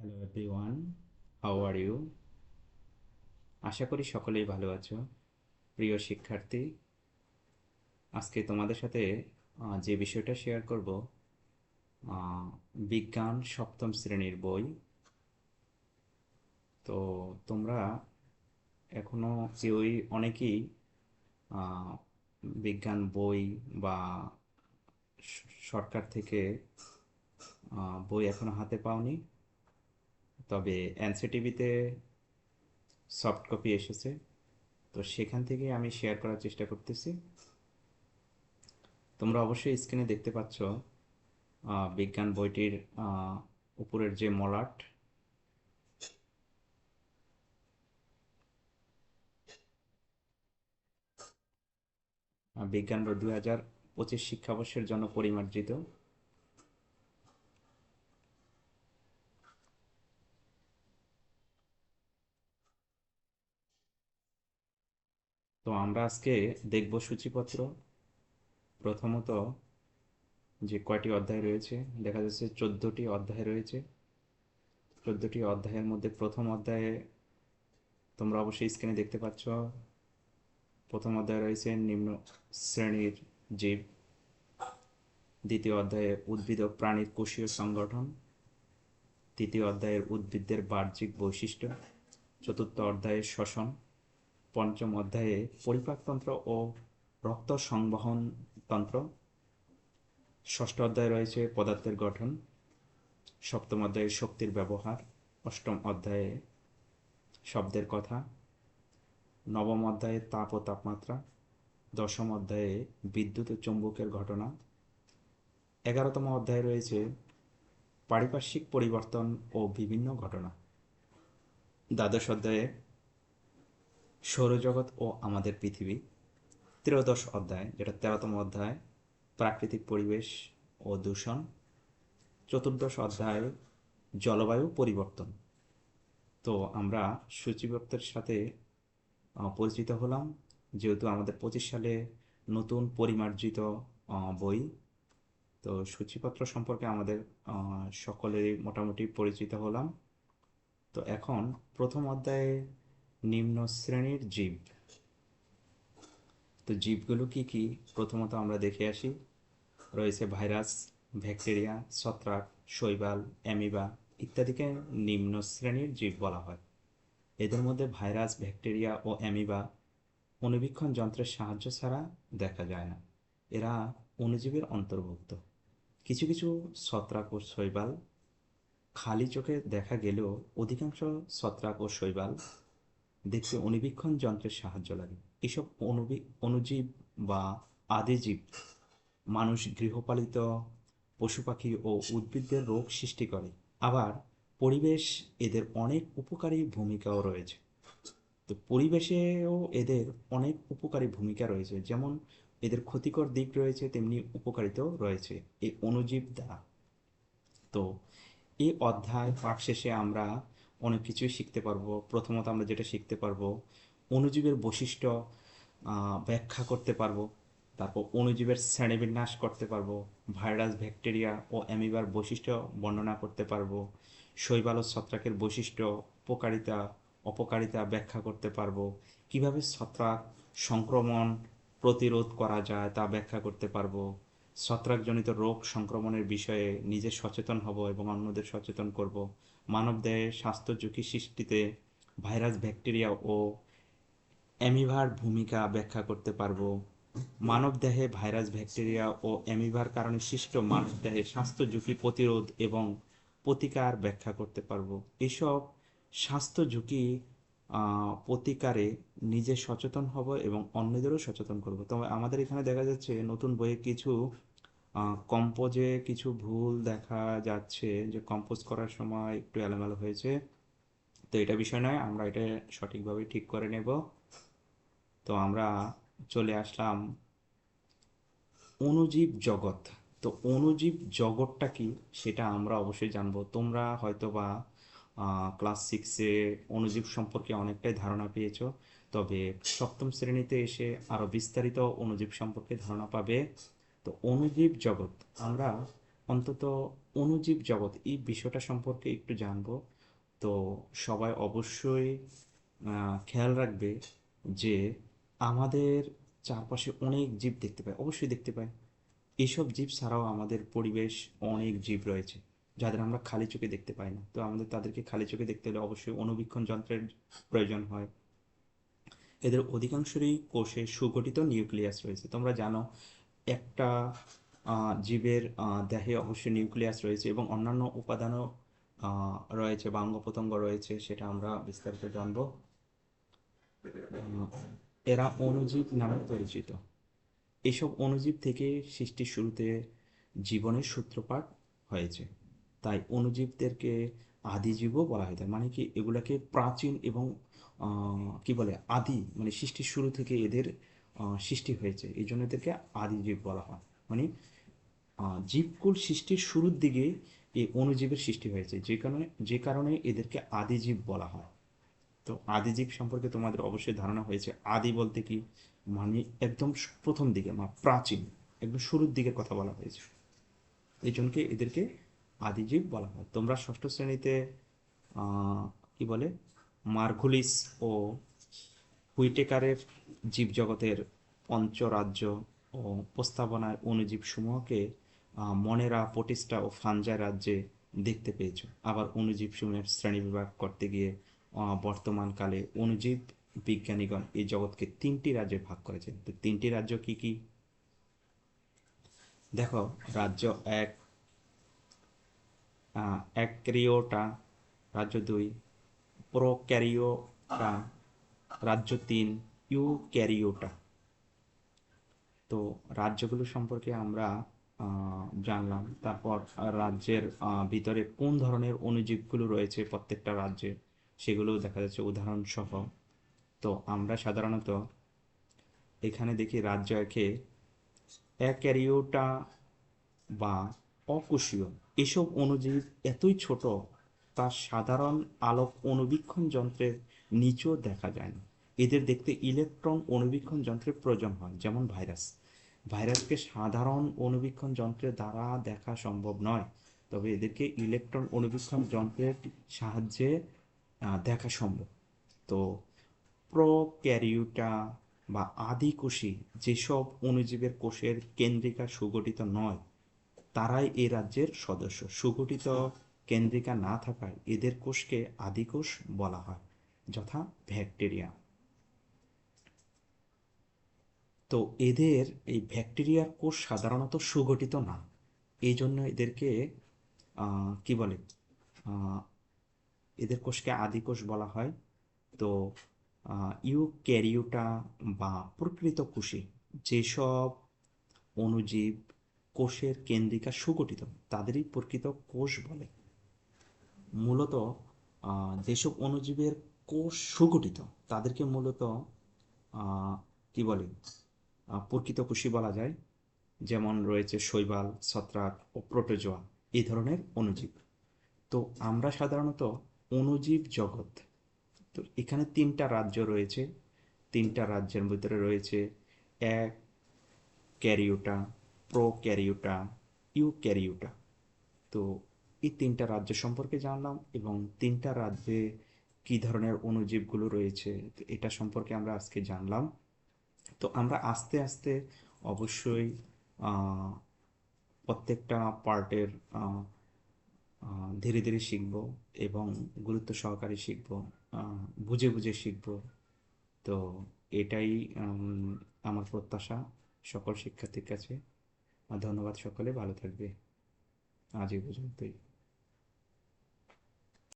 Hello everyone, how are you? আশা করি সকলেই ভালো আছো। প্রিয় শিক্ষার্থী, আজকে তোমাদের সাথে যে বিষয়টা শেয়ার করব, বিজ্ঞান সপ্তম শ্রেণীর বই। তো তোমরা এখনো কেউই অনেকেই আহ, বিজ্ঞান বই বা সরকার থেকে বই এখনো হাতে পাওনি। তবে এনসিটিভিতে সফট কপি এসেছে, তো সেখান থেকে আমি শেয়ার করার চেষ্টা করতেছি। তোমরা অবশ্যই স্ক্রিনে দেখতে পাচ্ছ বিজ্ঞান বইটির উপরের যে মলাট। বিজ্ঞান বই 2025 শিক্ষাবর্ষের জন্য পরিমার্জিত। তো আমরা আজকে দেখব সূচিপত্র। প্রথমত যে কয়টি অধ্যায় রয়েছে, দেখা যাচ্ছে 14টি অধ্যায় রয়েছে। 14টি অধ্যায়ের মধ্যে প্রথম অধ্যায়ে তোমরা অবশ্যই স্ক্রিনে দেখতে পাচ্ছ, প্রথম অধ্যায়ে রয়েছে নিম্ন শ্রেণীর জীব। দ্বিতীয় অধ্যায়ে উদ্ভিদ ও প্রাণীর কোষীয় সংগঠন। তৃতীয় অধ্যায়ের উদ্ভিদের বাহ্যিক বৈশিষ্ট্য। চতুর্থ অধ্যায়ে শ্বসন। পঞ্চম অধ্যায়ে পরিপাকতন্ত্র ও রক্ত সংবহন তন্ত্র। ষষ্ঠ অধ্যায়ে রয়েছে পদার্থের গঠন। সপ্তম অধ্যায়ে শক্তির ব্যবহার। অষ্টম অধ্যায়ে শব্দের কথা। নবম অধ্যায়ে তাপ ও তাপমাত্রা। দশম অধ্যায়ে বিদ্যুৎ ও চৌম্বকের ঘটনা। 11তম অধ্যায়ে রয়েছে পারিপার্শ্বিক পরিবর্তন ও বিভিন্ন ঘটনা। দ্বাদশ অধ্যায়ে সৌরজগৎ ও আমাদের পৃথিবী। ত্রয়োদশ অধ্যায়, যেটা 13তম অধ্যায়, প্রাকৃতিক পরিবেশ ও দূষণ। চতুর্দশ অধ্যায় জলবায়ু পরিবর্তন। তো আমরা সূচিপত্রের সাথে পরিচিত হলাম, যেহেতু আমাদের 25 সালে নতুন পরিমার্জিত বই। তো সূচিপত্র সম্পর্কে আমাদের সকলেরই মোটামুটি পরিচিত হলাম। তো এখন প্রথম অধ্যায়ে নিম্ন শ্রেণীর জীব। তো জীবগুলো কি কি প্রথমত আমরা দেখে আসি। রয়েছে ভাইরাস, ব্যাকটেরিয়া, ছত্রাক, শৈবাল, অ্যামিবা ইত্যাদিকে নিম্ন শ্রেণীর জীব বলা হয়। এদের মধ্যে ভাইরাস, ব্যাকটেরিয়া ও অ্যামিবা অণুবীক্ষণ যন্ত্রের সাহায্য ছাড়া দেখা যায় না। এরা অণুজীবের অন্তর্ভুক্ত। কিছু কিছু ছত্রাক ও শৈবাল খালি চোখে দেখা গেলেও অধিকাংশ ছত্রাক ও শৈবাল দেখতে অণুবীক্ষণ যন্ত্রের সাহায্য লাগে। এসব অণুজীব বা আদিজীব মানুষ, গৃহপালিত পশু পাখি ও উদ্ভিদদের রোগ সৃষ্টি করে। আবার পরিবেশ এদের অনেক উপকারী ভূমিকাও রয়েছে। তো পরিবেশেও এদের অনেক উপকারী ভূমিকা রয়েছে, যেমন এদের ক্ষতিকর দিক রয়েছে, তেমনি উপকারিতাও রয়েছে এই অণুজীব দ্বারা। তো এই অধ্যায় পাঠ শেষে আমরা অনেক কিছুই শিখতে পারবো। প্রথমত আমরা যেটা শিখতে পারবো, অণুজীবের বৈশিষ্ট্য ব্যাখ্যা করতে পারবো। তারপর অণুজীবের শ্রেণীবিন্যাস করতে পারবো। ভাইরাস, ব্যাকটেরিয়া ও অ্যামিবার বৈশিষ্ট্য বর্ণনা করতে পারবো। শৈবাল ও ছত্রাকের বৈশিষ্ট্য, উপকারিতা, অপকারিতা ব্যাখ্যা করতে পারবো। কিভাবে ছত্রাক সংক্রমণ প্রতিরোধ করা যায় তা ব্যাখ্যা করতে পারবো। ছত্রাকজনিত রোগ সংক্রমণের বিষয়ে নিজে সচেতন হব এবং অন্যদের সচেতন করব। মানবদেহে স্বাস্থ্য ঝুঁকি সৃষ্টিতে ভাইরাস, ব্যাকটেরিয়া ও অ্যামিবার ভূমিকা ব্যাখ্যা করতে পারবো। মানবদেহে ভাইরাস, ব্যাকটেরিয়া ও অ্যামিবার কারণে সৃষ্ট মানবদেহে স্বাস্থ্য ঝুঁকি প্রতিরোধ এবং প্রতিকার ব্যাখ্যা করতে পারবো। এসব স্বাস্থ্য ঝুঁকি প্রতিকারে নিজে সচেতন হব এবং অন্যদেরও সচেতন করব। তবে আমাদের এখানে দেখা যাচ্ছে নতুন বইয়ে কিছু কম্পোজে কিছু ভুল দেখা যাচ্ছে, যে কম্পোজ করার সময় একটু এলোমেলো হয়েছে। তো এটা বিষয় নয়, আমরা এটা সঠিকভাবে ঠিক করে নেব। তো আমরা চলে আসলাম অণুজীব জগৎ। তো অণুজীব জগৎটা কি সেটা আমরা অবশ্যই জানবো। তোমরা হয়তো বা ক্লাস 6-এ অণুজীব সম্পর্কে অনেকটাই ধারণা পেয়েছো, তবে সপ্তম শ্রেণীতে এসে আরও বিস্তারিত অণুজীব সম্পর্কে ধারণা পাবে। তো অণুজীব জগৎ আমরা অন্তত অণুজীব জগৎ এই বিষয়টা সম্পর্কে একটু জানবো। তো সবাই অবশ্যই খেয়াল রাখবে যে আমাদের চারপাশে অনেক জীব দেখতে পাই, অবশ্যই দেখতে পাই। এইসব জীব ছাড়াও আমাদের পরিবেশ অনেক জীব রয়েছে যাদের আমরা খালি চোখে দেখতে পাই না। তো আমাদের তাদেরকে খালি চোখে দেখতে হলে অবশ্যই অণুবীক্ষণ যন্ত্রের প্রয়োজন হয়। এদের অধিকাংশেরই কোষে সুগঠিত নিউক্লিয়াস রয়েছে। তোমরা জানো একটা জীবের দেহে অবশ্যই নিউক্লিয়াস রয়েছে এবং অন্যান্য উপাদানও রয়েছে বা অঙ্গ প্রত্যঙ্গ রয়েছে, সেটা আমরা বিস্তারিত জানবো। উম, এরা অণুজীব নামে পরিচিত। এসব অণুজীব থেকে সৃষ্টির শুরুতে জীবনের সূত্রপাত হয়েছে। তাই অণুজীবদেরকে আদিজীবও বলা হয়। তার মানে কি, এগুলাকে প্রাচীন এবং কি বলে আদি, মানে সৃষ্টির শুরু থেকে এদের সৃষ্টি হয়েছে, এই জন্য এদেরকে আদিজীব বলা হয়। মানে জীবকুল সৃষ্টির শুরুর দিকে এই অণুজীবের সৃষ্টি হয়েছে, যে কারণে এদেরকে আদিজীব বলা হয়। তো আদিজীব সম্পর্কে তোমাদের অবশ্যই ধারণা হয়েছে। আদি বলতে কি, মানে একদম প্রথম দিকে বা প্রাচীন, একদম শুরুর দিকের কথা বলা হয়েছে, এই জন্য এদেরকে আদিজীব বলা হয়। তোমরা ষষ্ঠ শ্রেণীতে আহ, কি বলে, মার্গুলিস ও হুইটেকারের জীবজগতের পঞ্চরাজ্য ও প্রস্তাবনায় অণুজীব সমূহকে মনেরা, প্রোটিস্টা ও ফাঞ্জাই রাজ্যে দেখতে পেয়েছো। আবার অণুজীব সমূহের শ্রেণীবিভাগ করতে গিয়ে বর্তমানকালে অণুজীব বিজ্ঞানীগণ এই জগৎকে তিনটি রাজ্যে ভাগ করেছেন। তো তিনটি রাজ্য কি কি দেখো। রাজ্য এক অ্যাক্রিওটা, রাজ্য দুই প্রোক্যারিওটা, রাজ্য তিন ইউক্যারিওটা। তো রাজ্যগুলো সম্পর্কে আমরা জানলাম। তারপর রাজ্যের ভিতরে কোন ধরনের অণুজীবগুলো রয়েছে প্রত্যেকটা রাজ্যে, সেগুলো দেখা যাচ্ছে উদাহরণ সহ। তো আমরা সাধারণত এখানে দেখি রাজ্য একে অ্যাক্যারিওটা বা অকোষীয় এসব অণুজীব এতই ছোট তা সাধারণ আলোক অণুবীক্ষণ যন্ত্রের নিচেও দেখা যায় না। এদের দেখতে ইলেকট্রন অণুবীক্ষণ যন্ত্রের প্রয়োজন হয়। যেমন ভাইরাসকে সাধারণ অণুবীক্ষণ যন্ত্রের দ্বারা দেখা সম্ভব নয়, তবে এদেরকে ইলেকট্রন অণুবীক্ষণ যন্ত্রের সাহায্যে দেখা সম্ভব। তো প্রোক্যারিওটা বা আদিকোষী যেসব অণুজীবের কোষের কেন্দ্রিকা সুগঠিত নয়, তারাই এ রাজ্যের সদস্য। সুগঠিত কেন্দ্রিকা না থাকায় এদের কোষকে আদিকোষ বলা হয়, যথা ব্যাকটেরিয়া। তো এদের এই ব্যাকটেরিয়ার কোষ সাধারণত সুগঠিত না, এই জন্য এদেরকে কি বলে, আহ, এদের কোষকে আদিকোষ বলা হয়। তো ইউক্যারিওটা বা প্রকৃত কোষে যেসব অণুজীব কোষের কেন্দ্রিকা সুগঠিত, তাদেরই প্রকৃত কোষ বলে। মূলত যেসব অণুজীবের কোষ সুগঠিত তাদেরকে মূলত কি বলে, প্রকৃত কোষই বলা যায়। যেমন রয়েছে শৈবাল, ছত্রাক ও প্রোটোজোয়া, এই ধরনের অণুজীব। তো আমরা সাধারণত অণুজীব জগৎ, তো এখানে তিনটা রাজ্য রয়েছে। তিনটা রাজ্যের ভিতরে রয়েছে এক ক্যারিওটা, প্রো ক্যারিওটা, ইউ ক্যারিওটা। তো এই তিনটা রাজ্য সম্পর্কে জানলাম এবং তিনটা রাজ্যে কি ধরনের অণুজীবগুলো রয়েছে এটা সম্পর্কে আমরা আজকে জানলাম। তো আমরা আস্তে আস্তে অবশ্যই আহ, প্রত্যেকটা পার্টের ধীরে ধীরে শিখব এবং গুরুত্ব সহকারে শিখব, বুঝে বুঝে শিখব। তো এটাই আমার প্রত্যাশা সকল শিক্ষার্থীর কাছে। ধন্যবাদ, সকলে ভালো থাকবে। আজ এই পর্যন্তই।